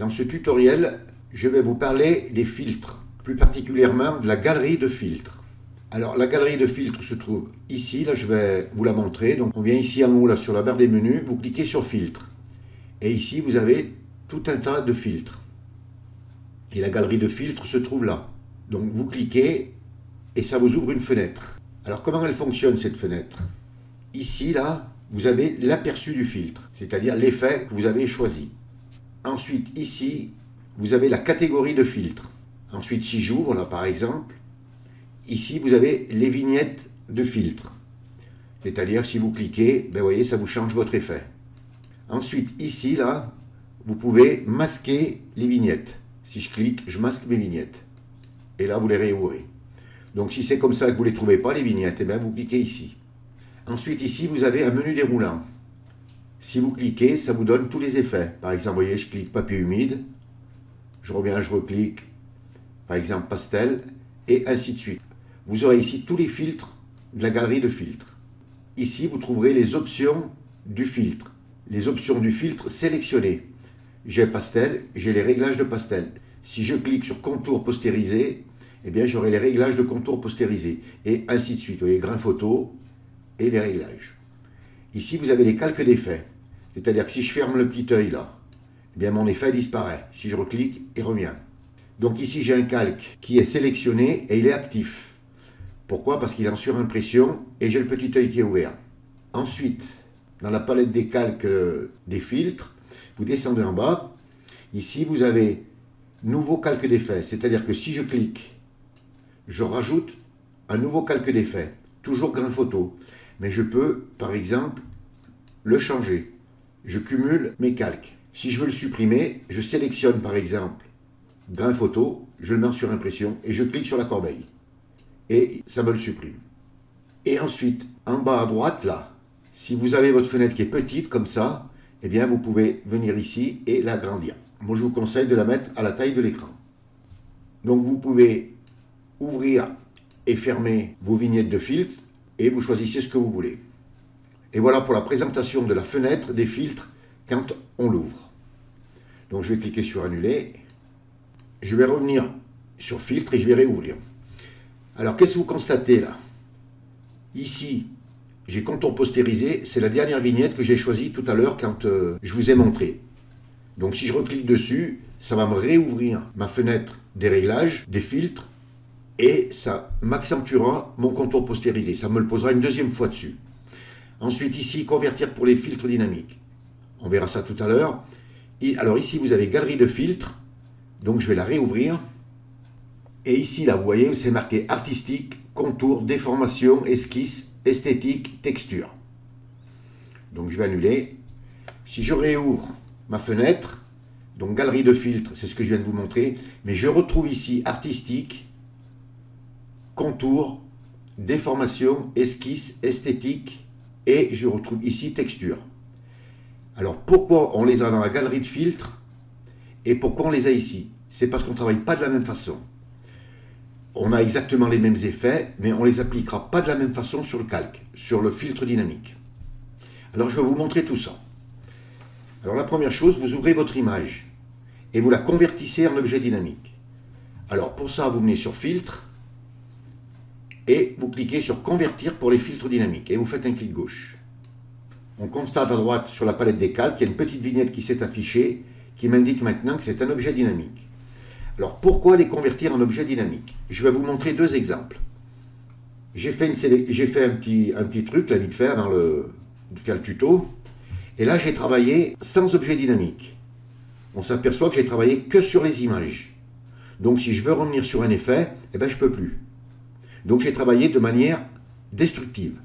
Dans ce tutoriel, je vais vous parler des filtres, plus particulièrement de la galerie de filtres. Alors la galerie de filtres se trouve ici, là je vais vous la montrer. Donc on vient ici en haut là sur la barre des menus, vous cliquez sur filtre. Et ici vous avez tout un tas de filtres. Et la galerie de filtres se trouve là. Donc vous cliquez et ça vous ouvre une fenêtre. Alors comment elle fonctionne cette fenêtre? Ici là, vous avez l'aperçu du filtre, c'est-à-dire l'effet que vous avez choisi. Ensuite ici, vous avez la catégorie de filtre. Ensuite si j'ouvre là par exemple, ici vous avez les vignettes de filtre. C'est-à-dire si vous cliquez, ben, vous voyez ça vous change votre effet. Ensuite ici là, vous pouvez masquer les vignettes. Si je clique, je masque mes vignettes. Et là vous les réouvrez. Donc si c'est comme ça que vous ne les trouvez pas les vignettes, eh bien, vous cliquez ici. Ensuite ici vous avez un menu déroulant. Si vous cliquez, ça vous donne tous les effets. Par exemple, vous voyez, je clique papier humide, je reviens, je reclique, par exemple pastel, et ainsi de suite. Vous aurez ici tous les filtres de la galerie de filtres. Ici, vous trouverez les options du filtre. Les options du filtre sélectionnées. J'ai pastel, j'ai les réglages de pastel. Si je clique sur contour postérisé, eh bien j'aurai les réglages de contour postérisé. Et ainsi de suite. Vous voyez, grain photo et les réglages. Ici, vous avez les calques d'effets. C'est-à-dire que si je ferme le petit œil là, eh bien mon effet disparaît. Si je reclique, il revient. Donc ici, j'ai un calque qui est sélectionné et il est actif. Pourquoi? Parce qu'il est en surimpression et j'ai le petit œil qui est ouvert. Ensuite, dans la palette des calques des filtres, vous descendez en bas. Ici, vous avez nouveau calque d'effet. C'est-à-dire que si je clique, je rajoute un nouveau calque d'effet. Toujours grain photo. Mais je peux, par exemple, le changer. Je cumule mes calques. Si je veux le supprimer, je sélectionne par exemple grain photo, je le mets en surimpression et je clique sur la corbeille. Et ça me le supprime. Et ensuite, en bas à droite, là, si vous avez votre fenêtre qui est petite comme ça, eh bien vous pouvez venir ici et l'agrandir. Moi je vous conseille de la mettre à la taille de l'écran. Donc vous pouvez ouvrir et fermer vos vignettes de filtre et vous choisissez ce que vous voulez. Et voilà pour la présentation de la fenêtre des filtres quand on l'ouvre. Donc je vais cliquer sur annuler. Je vais revenir sur filtre et je vais réouvrir. Alors qu'est-ce que vous constatez là? Ici, j'ai contour postérisé. C'est la dernière vignette que j'ai choisie tout à l'heure quand je vous ai montré. Donc si je reclique dessus, ça va me réouvrir ma fenêtre des réglages, des filtres. Et ça m'accentuera mon contour postérisé. Ça me le posera une deuxième fois dessus. Ensuite ici, convertir pour les filtres dynamiques. On verra ça tout à l'heure. Alors ici, vous avez galerie de filtres. Donc je vais la réouvrir. Et ici, là, vous voyez, c'est marqué artistique, contour, déformation, esquisse, esthétique, texture. Donc je vais annuler. Si je réouvre ma fenêtre, donc galerie de filtres, c'est ce que je viens de vous montrer. Mais je retrouve ici artistique, contour, déformation, esquisse, esthétique. Et je retrouve ici texture. Alors pourquoi on les a dans la galerie de filtres et pourquoi on les a ici? C'est parce qu'on ne travaille pas de la même façon. On a exactement les mêmes effets, mais on ne les appliquera pas de la même façon sur le calque, sur le filtre dynamique. Alors je vais vous montrer tout ça. Alors la première chose, vous ouvrez votre image et vous la convertissez en objet dynamique. Alors pour ça, vous venez sur filtre et vous cliquez sur convertir pour les filtres dynamiques et vous faites un clic gauche. On constate à droite sur la palette des calques, il y a une petite vignette qui s'est affichée qui m'indique maintenant que c'est un objet dynamique. Alors pourquoi les convertir en objet dynamique? Je vais vous montrer deux exemples. J'ai fait un petit truc là vite fait avant de faire le tuto et là j'ai travaillé sans objet dynamique. On s'aperçoit que j'ai travaillé que sur les images. Donc si je veux revenir sur un effet, eh ben, je ne peux plus. Donc j'ai travaillé de manière destructive.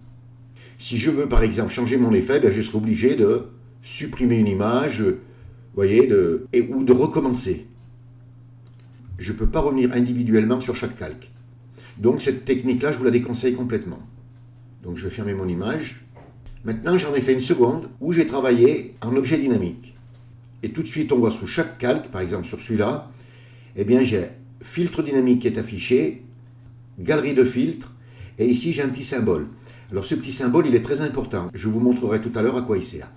Si je veux par exemple changer mon effet, ben, je serai obligé de supprimer une image, vous voyez, ou de recommencer. Je ne peux pas revenir individuellement sur chaque calque. Donc cette technique-là, je vous la déconseille complètement. Donc je vais fermer mon image. Maintenant j'en ai fait une seconde où j'ai travaillé en objet dynamique. Et tout de suite on voit sous chaque calque, par exemple sur celui-là, eh bien j'ai filtre dynamique qui est affiché, galerie de filtres, et ici j'ai un petit symbole. Alors ce petit symbole, il est très important. Je vous montrerai tout à l'heure à quoi il sert.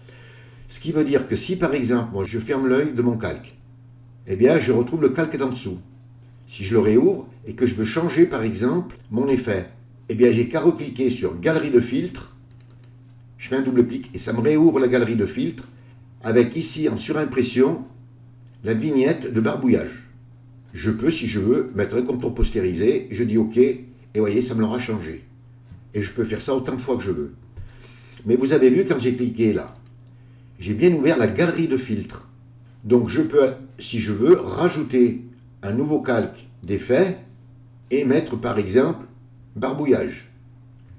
Ce qui veut dire que si par exemple, moi je ferme l'œil de mon calque, eh bien je retrouve le calque en dessous. Si je le réouvre et que je veux changer par exemple mon effet, eh bien j'ai qu'à recliquer sur galerie de filtres, je fais un double clic et ça me réouvre la galerie de filtres avec ici en surimpression la vignette de barbouillage. Je peux, si je veux, mettre un contour postérisé, je dis OK, et vous voyez, ça me l'aura changé. Et je peux faire ça autant de fois que je veux. Mais vous avez vu, quand j'ai cliqué là, j'ai bien ouvert la galerie de filtres. Donc je peux, si je veux, rajouter un nouveau calque d'effet et mettre par exemple barbouillage.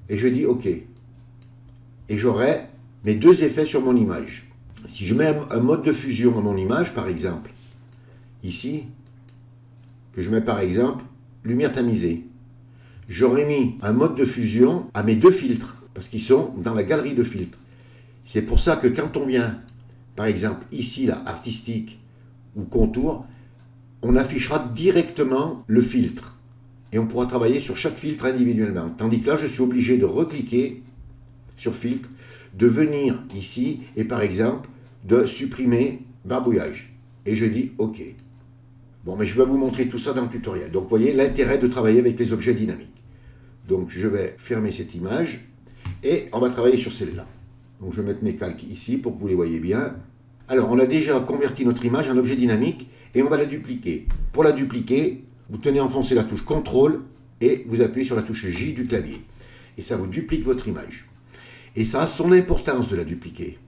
Et je dis OK. Et j'aurai mes deux effets sur mon image. Si je mets un mode de fusion à mon image, par exemple, ici, que je mets par exemple lumière tamisée, j'aurais mis un mode de fusion à mes deux filtres, parce qu'ils sont dans la galerie de filtres. C'est pour ça que quand on vient, par exemple, ici, là, artistique ou contour, on affichera directement le filtre. Et on pourra travailler sur chaque filtre individuellement. Tandis que là, je suis obligé de recliquer sur filtre, de venir ici et par exemple, de supprimer barbouillage. Et je dis OK. Bon, mais je vais vous montrer tout ça dans le tutoriel. Donc, vous voyez l'intérêt de travailler avec les objets dynamiques. Donc, je vais fermer cette image et on va travailler sur celle-là. Donc, je vais mettre mes calques ici pour que vous les voyez bien. Alors, on a déjà converti notre image en objet dynamique et on va la dupliquer. Pour la dupliquer, vous tenez enfoncé la touche CTRL et vous appuyez sur la touche J du clavier. Et ça vous duplique votre image. Et ça a son importance de la dupliquer.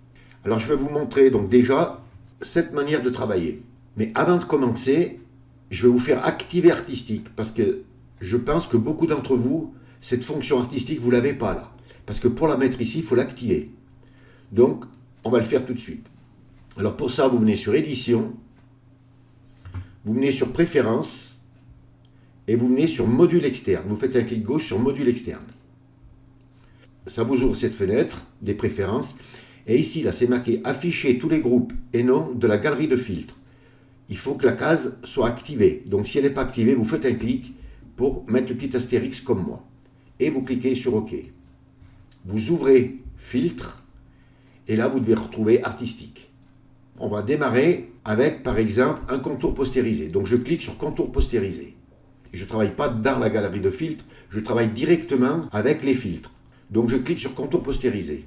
Alors, je vais vous montrer donc déjà cette manière de travailler. Mais avant de commencer, je vais vous faire activer artistique parce que je pense que beaucoup d'entre vous, cette fonction artistique, vous ne l'avez pas là. Parce que pour la mettre ici, il faut l'activer. Donc, on va le faire tout de suite. Alors pour ça, vous venez sur Édition, vous venez sur Préférences et vous venez sur Module externe. Vous faites un clic gauche sur Module externe. Ça vous ouvre cette fenêtre des préférences. Et ici, là, c'est marqué Afficher tous les groupes et non de la galerie de filtres. Il faut que la case soit activée. Donc si elle n'est pas activée, vous faites un clic pour mettre le petit astérix comme moi. Et vous cliquez sur OK. Vous ouvrez Filtre et là, vous devez retrouver Artistique. On va démarrer avec, par exemple, un contour postérisé. Donc je clique sur Contour postérisé. Je ne travaille pas dans la galerie de filtres, je travaille directement avec les filtres. Donc je clique sur Contour postérisé.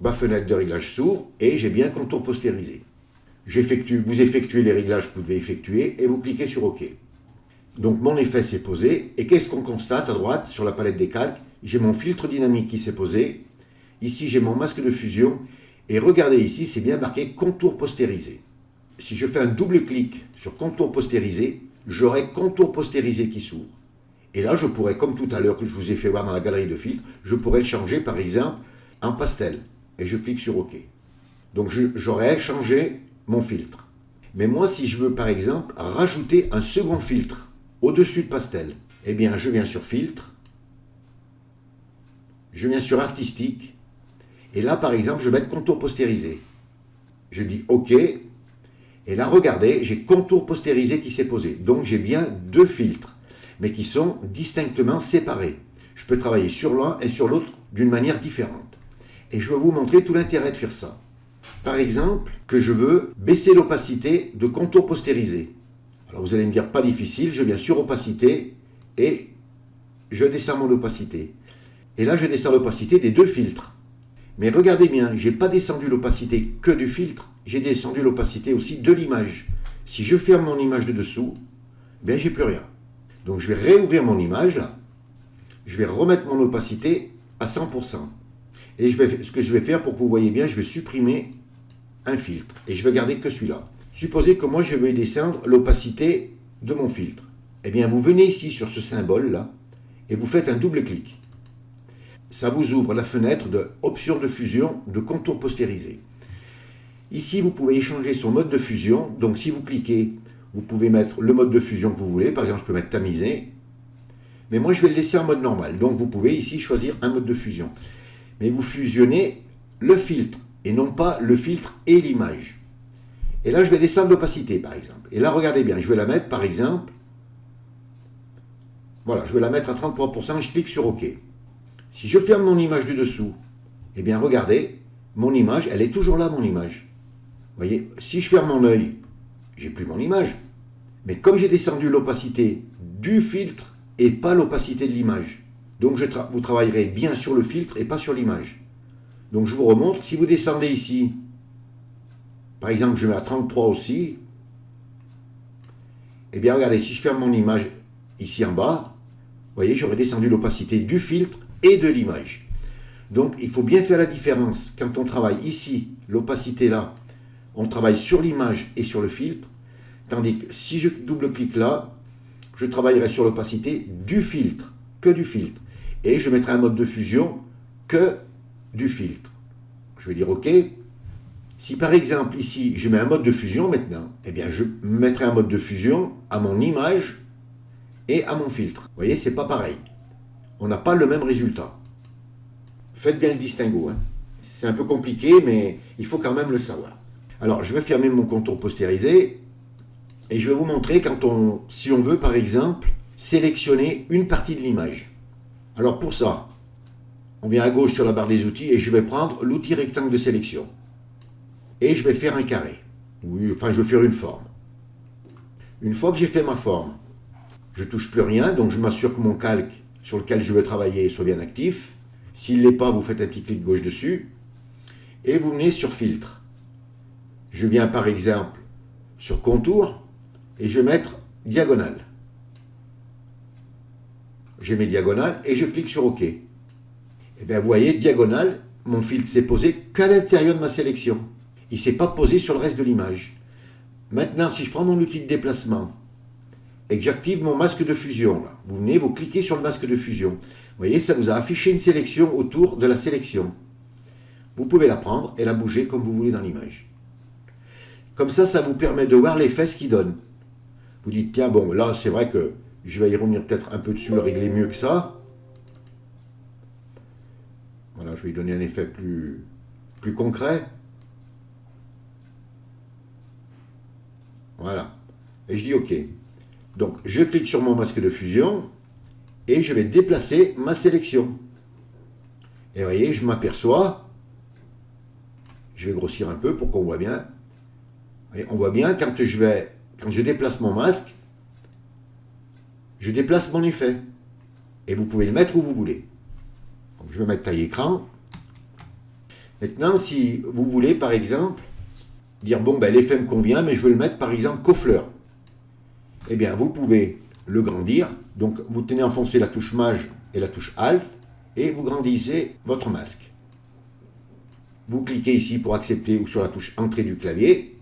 Ma fenêtre de réglage s'ouvre et j'ai bien Contour postérisé. Vous effectuez les réglages que vous devez effectuer et vous cliquez sur OK. Donc mon effet s'est posé et qu'est-ce qu'on constate à droite sur la palette des calques? J'ai mon filtre dynamique qui s'est posé. Ici j'ai mon masque de fusion et regardez ici, c'est bien marqué Contour postérisé. Si je fais un double clic sur Contour postérisé, j'aurai Contour postérisé qui s'ouvre. Et là je pourrais, comme tout à l'heure que je vous ai fait voir dans la galerie de filtres, je pourrais le changer par exemple en pastel. Et je clique sur OK. Donc j'aurais changé mon filtre. Mais moi, si je veux par exemple rajouter un second filtre au-dessus de pastel, eh bien je viens sur Filtre, je viens sur Artistique, et là par exemple je vais mettre Contour postérisé. Je dis OK, et là regardez, j'ai Contour postérisé qui s'est posé. Donc j'ai bien deux filtres, mais qui sont distinctement séparés. Je peux travailler sur l'un et sur l'autre d'une manière différente. Et je vais vous montrer tout l'intérêt de faire ça. Par exemple, que je veux baisser l'opacité de contour postérisé. Alors vous allez me dire, pas difficile, je viens sur opacité et je descends mon opacité. Et là, je descends l'opacité des deux filtres. Mais regardez bien, je n'ai pas descendu l'opacité que du filtre, j'ai descendu l'opacité aussi de l'image. Si je ferme mon image de dessous, bien j'ai plus rien. Donc je vais réouvrir mon image là. Je vais remettre mon opacité à 100%. Et ce que je vais faire pour que vous voyez bien, je vais supprimer un filtre. Et je vais garder que celui-là. Supposez que moi je vais descendre l'opacité de mon filtre. Eh bien vous venez ici sur ce symbole là et vous faites un double clic. Ça vous ouvre la fenêtre de option de fusion de contour postérisé. Ici vous pouvez échanger son mode de fusion. Donc si vous cliquez, vous pouvez mettre le mode de fusion que vous voulez. Par exemple je peux mettre tamisé. Mais moi je vais le laisser en mode normal. Donc vous pouvez ici choisir un mode de fusion. Mais vous fusionnez le filtre et non pas le filtre et l'image. Et là, je vais descendre l'opacité, par exemple. Et là, regardez bien, je vais la mettre, par exemple, voilà, je vais la mettre à 33%, je clique sur OK. Si je ferme mon image du dessous, eh bien, regardez, mon image, elle est toujours là, mon image. Vous voyez, si je ferme mon œil, j'ai plus mon image. Mais comme j'ai descendu l'opacité du filtre et pas l'opacité de l'image, donc vous travaillerez bien sur le filtre et pas sur l'image. Donc je vous remontre, si vous descendez ici, par exemple je mets à 33 aussi, et bien regardez, si je ferme mon image ici en bas, vous voyez, j'aurais descendu l'opacité du filtre et de l'image. Donc il faut bien faire la différence. Quand on travaille ici, l'opacité là, on travaille sur l'image et sur le filtre, tandis que si je double-clique là, je travaillerai sur l'opacité du filtre, que du filtre. Et je mettrai un mode de fusion que du filtre. Je vais dire OK. Si par exemple ici, je mets un mode de fusion maintenant, eh bien je mettrai un mode de fusion à mon image et à mon filtre. Vous voyez, c'est pas pareil. On n'a pas le même résultat. Faites bien le distinguo. Hein. C'est un peu compliqué, mais il faut quand même le savoir. Alors, je vais fermer mon contour postérisé et je vais vous montrer si on veut, par exemple, sélectionner une partie de l'image. Alors, pour ça, on vient à gauche sur la barre des outils et je vais prendre l'outil rectangle de sélection. Et je vais faire un carré. Oui, enfin, je vais faire une forme. Une fois que j'ai fait ma forme, je ne touche plus rien, donc je m'assure que mon calque sur lequel je veux travailler soit bien actif. S'il ne l'est pas, vous faites un petit clic gauche dessus. Et vous venez sur filtre. Je viens par exemple sur contour et je vais mettre diagonale. J'ai mes diagonales et je clique sur OK. Et bien vous voyez, diagonale, mon filtre s'est posé qu'à l'intérieur de ma sélection. Il ne s'est pas posé sur le reste de l'image. Maintenant, si je prends mon outil de déplacement et que j'active mon masque de fusion, là, vous venez, vous cliquez sur le masque de fusion. Vous voyez, ça vous a affiché une sélection autour de la sélection. Vous pouvez la prendre et la bouger comme vous voulez dans l'image. Comme ça vous permet de voir l'effet ce qu'il donne. Vous dites, tiens, bon, là, c'est vrai que je vais y revenir peut-être un peu dessus, le régler mieux que ça. Voilà, je vais lui donner un effet plus concret. Voilà. Et je dis OK. Donc, je clique sur mon masque de fusion et je vais déplacer ma sélection. Et vous voyez, je m'aperçois, je vais grossir un peu pour qu'on voit bien. Et on voit bien quand je déplace mon masque, je déplace mon effet. Et vous pouvez le mettre où vous voulez. Donc, je vais mettre taille écran. Maintenant, si vous voulez, par exemple, dire, bon, ben, l'effet me convient, mais je veux le mettre, par exemple, qu'aux fleurs. Eh bien, vous pouvez le grandir. Donc, vous tenez enfoncé la touche Maj et la touche Alt, et vous grandissez votre masque. Vous cliquez ici pour accepter ou sur la touche Entrée du clavier.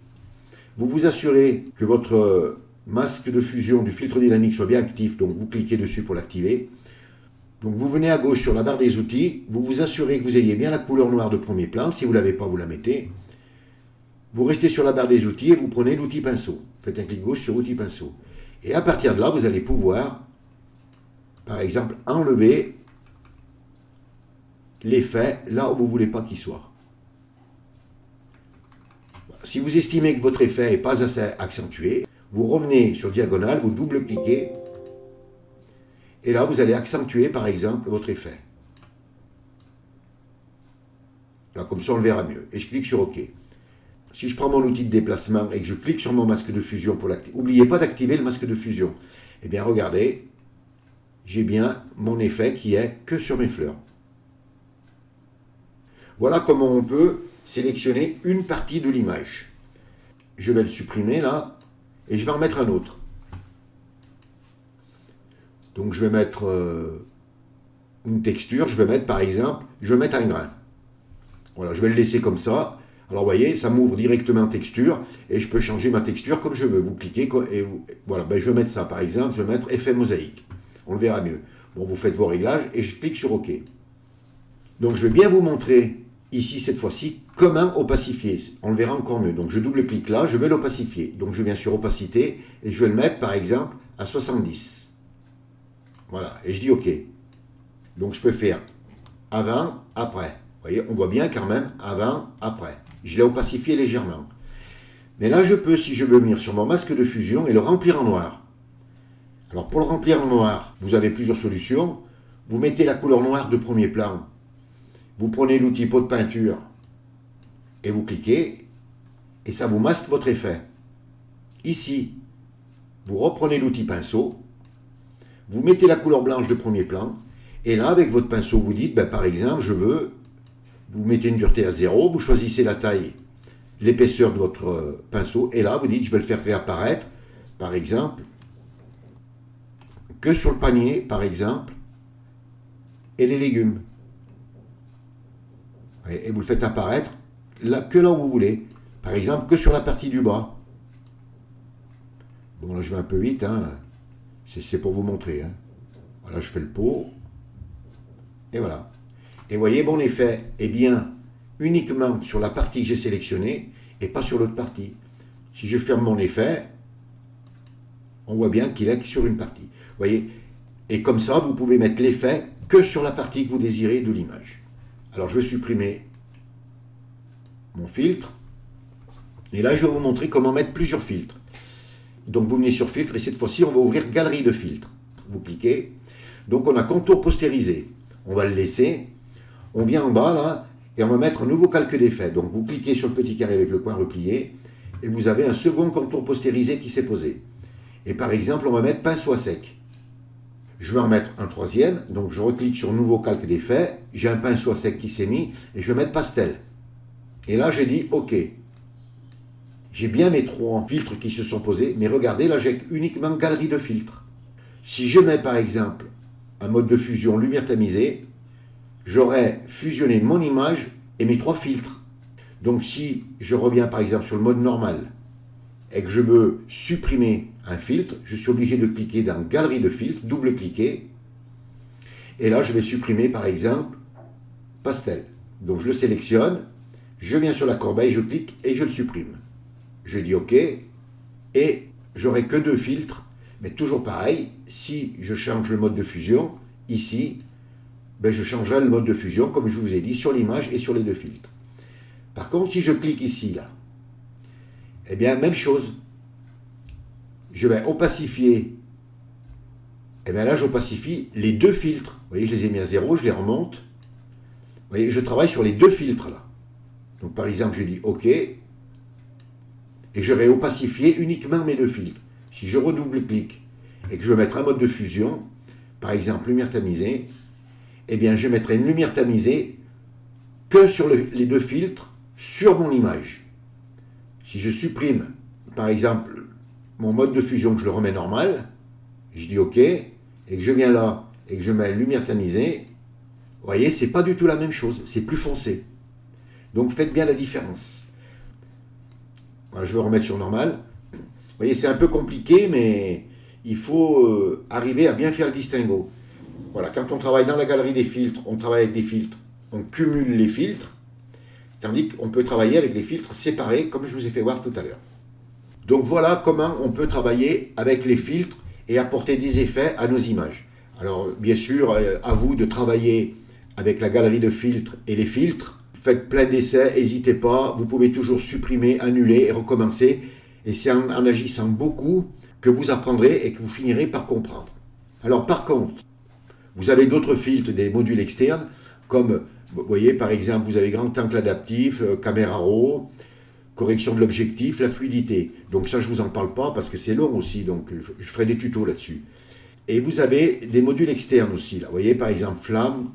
Vous vous assurez que votre masque de fusion du filtre dynamique soit bien actif, donc vous cliquez dessus pour l'activer. Donc vous venez à gauche sur la barre des outils, vous vous assurez que vous ayez bien la couleur noire de premier plan. Si vous ne l'avez pas, vous la mettez. Vous restez sur la barre des outils et vous prenez l'outil pinceau. Faites un clic gauche sur outil pinceau. Et à partir de là, vous allez pouvoir, par exemple, enlever l'effet là où vous ne voulez pas qu'il soit. Si vous estimez que votre effet n'est pas assez accentué, vous revenez sur diagonale, vous double-cliquez, et là, vous allez accentuer, par exemple, votre effet. Là, comme ça, on le verra mieux. Et je clique sur OK. Si je prends mon outil de déplacement et que je clique sur mon masque de fusion pour l'activer, n'oubliez pas d'activer le masque de fusion. Eh bien, regardez, j'ai bien mon effet qui est que sur mes fleurs. Voilà comment on peut sélectionner une partie de l'image. Je vais le supprimer là, et je vais en mettre un autre. Donc je vais mettre une texture, je vais mettre par exemple, je vais mettre un grain. Voilà, je vais le laisser comme ça. Alors vous voyez, ça m'ouvre directement texture, et je peux changer ma texture comme je veux. Vous cliquez, et voilà, ben, je vais mettre ça par exemple, je vais mettre effet mosaïque. On le verra mieux. Bon, vous faites vos réglages, et je clique sur OK. Donc je vais bien vous montrer ici, cette fois-ci, comment opacifier. On le verra encore mieux. Donc je double-clique là, je vais l'opacifier. Donc je viens sur opacité et je vais le mettre par exemple à 70. Voilà, et je dis OK. Donc je peux faire avant, après. Vous voyez, on voit bien quand même avant, après. Je l'ai opacifié légèrement. Mais là, je peux, si je veux venir sur mon masque de fusion et le remplir en noir. Alors pour le remplir en noir, vous avez plusieurs solutions. Vous mettez la couleur noire de premier plan. Vous prenez l'outil pot de peinture et vous cliquez et ça vous masque votre effet. Ici, vous reprenez l'outil pinceau, vous mettez la couleur blanche de premier plan, et là, avec votre pinceau, vous dites, par exemple, vous mettez une dureté à 0, vous choisissez la taille, l'épaisseur de votre pinceau, et là, vous dites, je vais le faire réapparaître, par exemple, que sur le panier, par exemple, et les légumes. Et vous le faites apparaître que là où vous voulez. Par exemple, que sur la partie du bas. Bon, là, je vais un peu vite, hein. C'est pour vous montrer. Hein. Voilà, je fais le pot. Et voilà. Et voyez, mon effet est bien uniquement sur la partie que j'ai sélectionnée et pas sur l'autre partie. Si je ferme mon effet, on voit bien qu'il est sur une partie. Vous voyez? Et comme ça, vous pouvez mettre l'effet que sur la partie que vous désirez de l'image. Alors, je vais supprimer mon filtre. Et là, je vais vous montrer comment mettre plusieurs filtres. Donc, vous venez sur filtre et cette fois-ci, on va ouvrir galerie de filtres. Vous cliquez. Donc, on a contour postérisé. On va le laisser. On vient en bas, là, et on va mettre un nouveau calque d'effet. Donc, vous cliquez sur le petit carré avec le coin replié et vous avez un second contour postérisé qui s'est posé. Et par exemple, on va mettre pinceau à sec. Je vais en mettre un troisième. Donc, je reclique sur nouveau calque d'effet. J'ai un pinceau à sec qui s'est mis et je vais mettre pastel. Et là, j'ai dit OK. J'ai bien mes trois filtres qui se sont posés, mais regardez, là, j'ai uniquement galerie de filtres. Si je mets, par exemple, un mode de fusion lumière tamisée, j'aurais fusionné mon image et mes trois filtres. Donc, si je reviens, par exemple, sur le mode normal et que je veux supprimer un filtre, je suis obligé de cliquer dans galerie de filtres, double-cliquer, et là, je vais supprimer, par exemple, pastel. Donc, je le sélectionne, je viens sur la corbeille, je clique et je le supprime. Je dis OK, et j'aurai que deux filtres, mais toujours pareil, si je change le mode de fusion, ici, je changerai le mode de fusion, comme je vous ai dit, sur l'image et sur les deux filtres. Par contre, si je clique ici, là, eh bien, même chose. Je vais opacifier, et bien là, j'opacifie les deux filtres. Vous voyez, je les ai mis à 0, je les remonte. Vous voyez, je travaille sur les deux filtres, là. Donc, par exemple, je dis OK, et je vais opacifier uniquement mes deux filtres. Si je redouble-clique et que je veux mettre un mode de fusion, par exemple lumière tamisée, eh bien je mettrai une lumière tamisée que sur les deux filtres sur mon image. Si je supprime, par exemple, mon mode de fusion, que je le remets normal, je dis OK, et que je viens là et que je mets lumière tamisée, vous voyez, c'est pas du tout la même chose, c'est plus foncé. Donc faites bien la différence. Je vais remettre sur normal. Vous voyez, c'est un peu compliqué, mais il faut arriver à bien faire le distinguo. Voilà, quand on travaille dans la galerie des filtres, on travaille avec des filtres, on cumule les filtres, tandis qu'on peut travailler avec les filtres séparés, comme je vous ai fait voir tout à l'heure. Donc voilà comment on peut travailler avec les filtres et apporter des effets à nos images. Alors, bien sûr, à vous de travailler avec la galerie de filtres et les filtres. Faites plein d'essais, n'hésitez pas, vous pouvez toujours supprimer, annuler et recommencer. Et c'est en agissant beaucoup que vous apprendrez et que vous finirez par comprendre. Alors par contre, vous avez d'autres filtres, des modules externes, comme, vous voyez par exemple, vous avez grand angle adaptif, caméra RAW, correction de l'objectif, la fluidité. Donc ça, je ne vous en parle pas parce que c'est long aussi, donc je ferai des tutos là-dessus. Et vous avez des modules externes aussi, là. Vous voyez par exemple, flamme,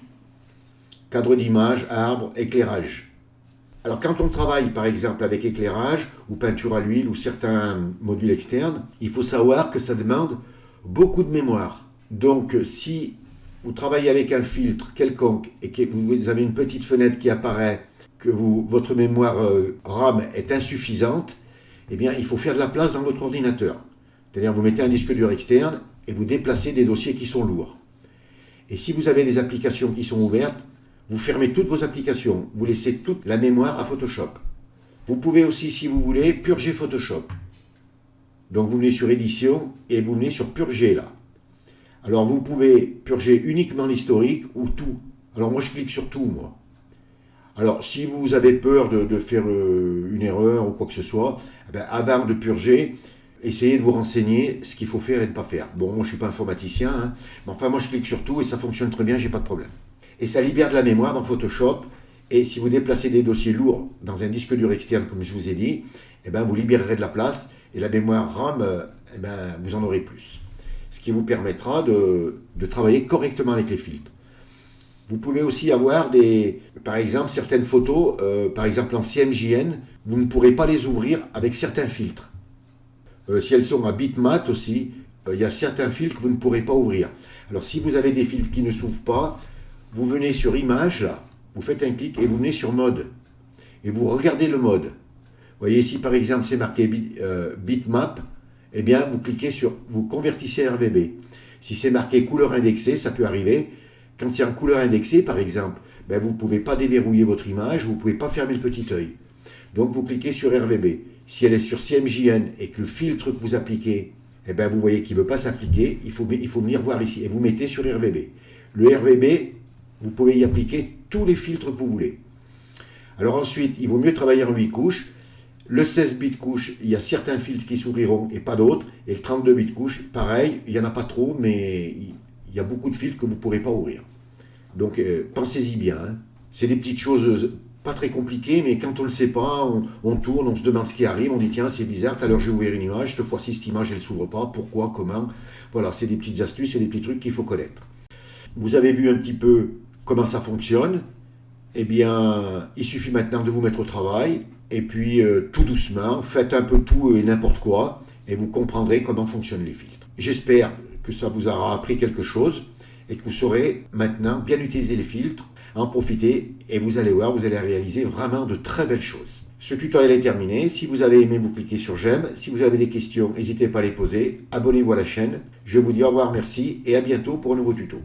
cadre d'image, arbre, éclairage. Alors quand on travaille par exemple avec éclairage ou peinture à l'huile ou certains modules externes, il faut savoir que ça demande beaucoup de mémoire. Donc si vous travaillez avec un filtre quelconque et que vous avez une petite fenêtre qui apparaît, que votre mémoire RAM est insuffisante, eh bien il faut faire de la place dans votre ordinateur. C'est-à-dire vous mettez un disque dur externe et vous déplacez des dossiers qui sont lourds. Et si vous avez des applications qui sont ouvertes, vous fermez toutes vos applications, vous laissez toute la mémoire à Photoshop. Vous pouvez aussi, si vous voulez, purger Photoshop. Donc vous venez sur édition et vous venez sur purger là. Alors vous pouvez purger uniquement l'historique ou tout. Alors moi je clique sur tout moi. Alors si vous avez peur de faire une erreur ou quoi que ce soit, avant de purger, essayez de vous renseigner ce qu'il faut faire et ne pas faire. Bon, moi je ne suis pas informaticien, mais enfin moi je clique sur tout et ça fonctionne très bien, j'ai pas de problème. Et ça libère de la mémoire dans Photoshop Et si vous déplacez des dossiers lourds dans un disque dur externe, comme je vous ai dit, eh ben, vous libérerez de la place et la mémoire RAM, eh ben, vous en aurez plus. Ce qui vous permettra de travailler correctement avec les filtres. Vous pouvez aussi avoir par exemple, certaines photos, par exemple en CMJN, vous ne pourrez pas les ouvrir avec certains filtres. Si elles sont à bitmap aussi, il y a certains filtres que vous ne pourrez pas ouvrir. Alors si vous avez des filtres qui ne s'ouvrent pas, vous venez sur Images, là, vous faites un clic et vous venez sur Mode. Et vous regardez le mode. Vous voyez ici par exemple c'est marqué bitmap, eh bien vous cliquez sur, vous convertissez RVB. Si c'est marqué couleur indexée, ça peut arriver. Quand c'est en couleur indexée par exemple, ben, vous ne pouvez pas déverrouiller votre image, vous ne pouvez pas fermer le petit œil. Donc vous cliquez sur RVB. Si elle est sur CMJN et que le filtre que vous appliquez, eh ben, vous voyez qu'il ne veut pas s'appliquer, il faut venir voir ici et vous mettez sur RVB. Le RVB, vous pouvez y appliquer tous les filtres que vous voulez. Alors ensuite, il vaut mieux travailler en 8 couches. Le 16 bits couche, il y a certains filtres qui s'ouvriront et pas d'autres. Et le 32 bits couche, pareil, il n'y en a pas trop, mais il y a beaucoup de filtres que vous ne pourrez pas ouvrir. Donc pensez-y bien. Hein. C'est des petites choses pas très compliquées, mais quand on ne le sait pas, on tourne, on se demande ce qui arrive, on dit tiens c'est bizarre, tout à l'heure j'ai ouvert une image, cette fois-ci cette image elle ne s'ouvre pas, pourquoi, comment. Voilà, c'est des petites astuces et des petits trucs qu'il faut connaître. Vous avez vu un petit peu comment ça fonctionne. Eh bien, il suffit maintenant de vous mettre au travail, et puis tout doucement, faites un peu tout et n'importe quoi, et vous comprendrez comment fonctionnent les filtres. J'espère que ça vous aura appris quelque chose, et que vous saurez maintenant bien utiliser les filtres, en profiter, et vous allez voir, vous allez réaliser vraiment de très belles choses. Ce tutoriel est terminé. Si vous avez aimé, vous cliquez sur j'aime. Si vous avez des questions, n'hésitez pas à les poser. Abonnez-vous à la chaîne. Je vous dis au revoir, merci, et à bientôt pour un nouveau tuto.